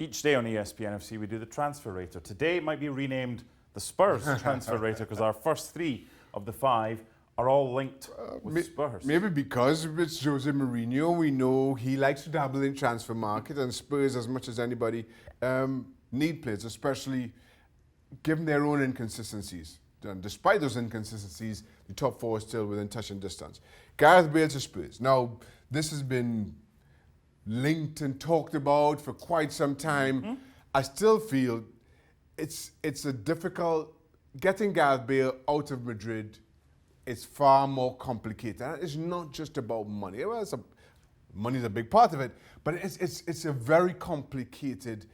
Each day on ESPN FC, we do the transfer rater. Today it might be renamed the Spurs transfer rater because our first 3 of the 5 are all linked with Spurs. Maybe because it's Jose Mourinho, we know he likes to dabble in transfer market, and Spurs, as much as anybody, need players, especially given their own inconsistencies. And despite those inconsistencies, the top 4 is still within touching distance. Gareth Bale to Spurs. Now, this has been linked and talked about for quite some time. Mm-hmm. I still feel it's a difficult, getting Gareth Bale out of Madrid. It's far more complicated. And it's not just about money. Well, money's a big part of it, but it's a very complicated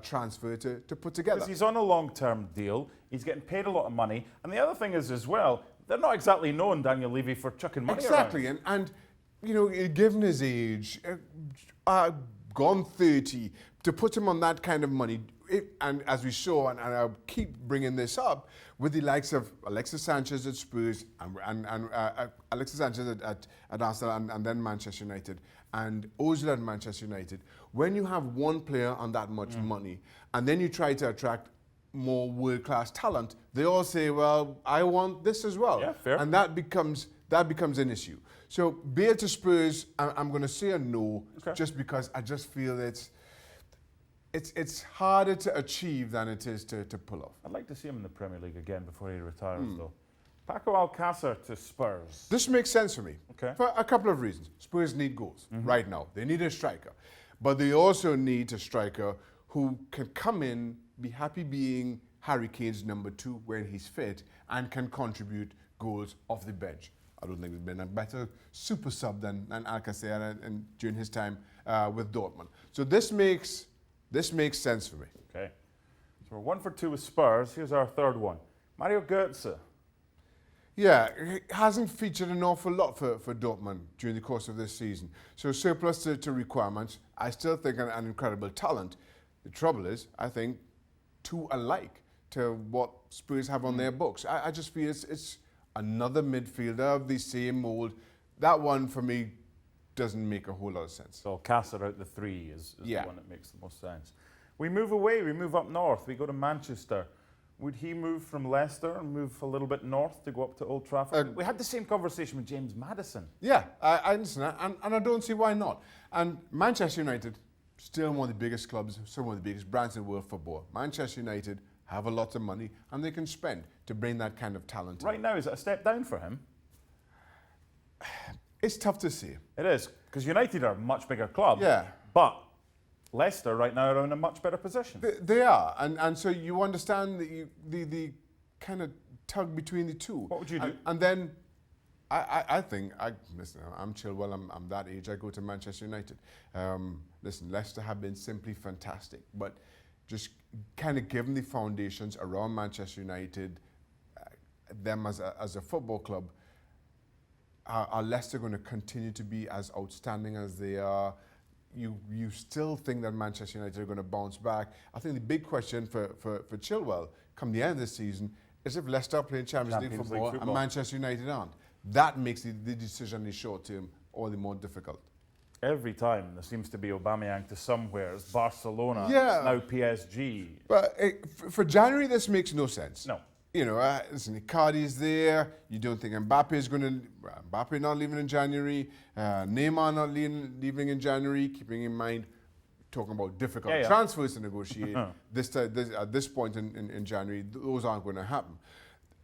transfer to put together. Because he's on a long-term deal, he's getting paid a lot of money, and the other thing is as well, they're not exactly known, Daniel Levy, for chucking money exactly, around. and you know, given his age, gone 30, to put him on that kind of money, and as we saw, and I'll keep bringing this up, with the likes of Alexis Sanchez at Spurs, and Alexis Sanchez at Arsenal, and then Manchester United, and Ozil at Manchester United, when you have one player on that much money, and then you try to attract more world-class talent, they all say, well, I want this as well. Yeah, fair. And that becomes an issue. So Bale to Spurs, I'm going to say a no, just because I just feel it's harder to achieve than it is to pull off. I'd like to see him in the Premier League again before he retires, though. Paco Alcacer to Spurs. This makes sense for me, for a couple of reasons. Spurs need goals right now. They need a striker. But they also need a striker who can come in, be happy being Harry Kane's number 2 when he's fit, and can contribute goals off the bench. I don't think there's been a better super sub than Alcacer and during his time with Dortmund. So this makes sense for me. Okay. So we're 1 for 2 with Spurs. Here's our third one. Mario Gotze. Yeah, he hasn't featured an awful lot for Dortmund during the course of this season. So surplus to requirements. I still think an incredible talent. The trouble is, I think, too alike to what Spurs have on their books. I just feel it's another midfielder of the same mold. That one, for me, doesn't make a whole lot of sense. So Alcacer out the 3 is the one that makes the most sense. We move away, we move up north, we go to Manchester. Would he move from Leicester and move a little bit north to go up to Old Trafford? We had the same conversation with James Maddison. Yeah, I understand, and I don't see why not. And Manchester United, still one of the biggest clubs, still one of the biggest brands in world football. Manchester United have a lot of money, and they can spend to bring that kind of talent. Right now, is it a step down for him? It's tough to see. It is, because United are a much bigger club. Yeah. But Leicester right now are in a much better position. They are, and so you understand the kind of tug between the two. What would you do? And then I think, listen, I'm Chilwell, I'm that age, I go to Manchester United. Listen, Leicester have been simply fantastic, but just kind of given the foundations around Manchester United, them as a football club, are Leicester going to continue to be as outstanding as they are? You still think that Manchester United are going to bounce back? I think the big question for Chilwell come the end of the season is if Leicester are playing Champions League football and Manchester United aren't. That makes the decision in the short term all the more difficult. Every time there seems to be Aubameyang to somewhere. It's Barcelona, it's now PSG. But for January, this makes no sense. No. You know, listen, Icardi's there. You don't think Mbappe is going to... Mbappe not leaving in January. Neymar not leaving in January. Keeping in mind, talking about difficult transfers to negotiate. At this point in January, those aren't going to happen.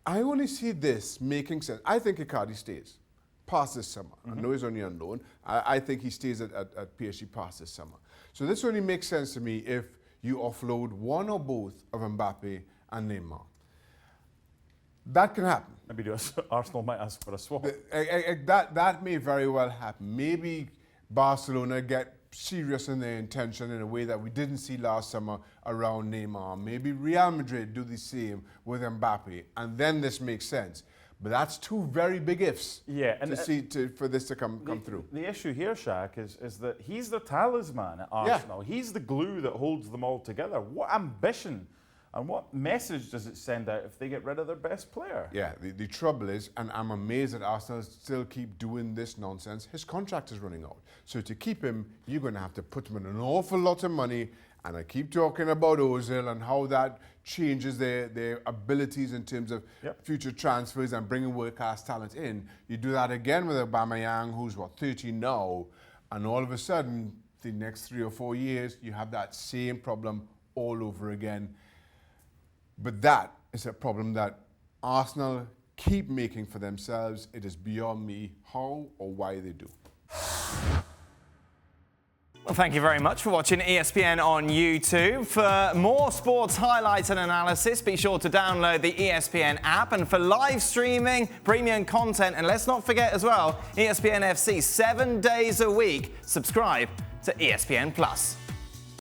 I only see this making sense. I think Icardi stays past this summer. I know he's only on loan. I think he stays at PSG past this summer. So this only makes sense to me if you offload one or both of Mbappe and Neymar. That can happen. Maybe Arsenal might ask for a swap. That may very well happen. Maybe Barcelona get serious in their intention in a way that we didn't see last summer around Neymar. Maybe Real Madrid do the same with Mbappe, and then this makes sense. But that's 2 very big ifs for this to come through. The issue here, Shaq, is that he's the talisman at Arsenal. Yeah. He's the glue that holds them all together. What ambition and what message does it send out if they get rid of their best player? Yeah, the trouble is, and I'm amazed that Arsenal still keep doing this nonsense, his contract is running out. So to keep him, you're going to have to put him in an awful lot of money, And I keep talking about Ozil and how that changes their abilities in terms of future transfers and bringing world-class talent in. You do that again with Aubameyang, who's, 13 now, and all of a sudden, the next 3 or 4 years, you have that same problem all over again. But that is a problem that Arsenal keep making for themselves. It is beyond me how or why they do. Well, thank you very much for watching ESPN on YouTube. For more sports highlights and analysis, be sure to download the ESPN app. And for live streaming, premium content, and let's not forget as well, ESPN FC 7 days a week. Subscribe to ESPN Plus.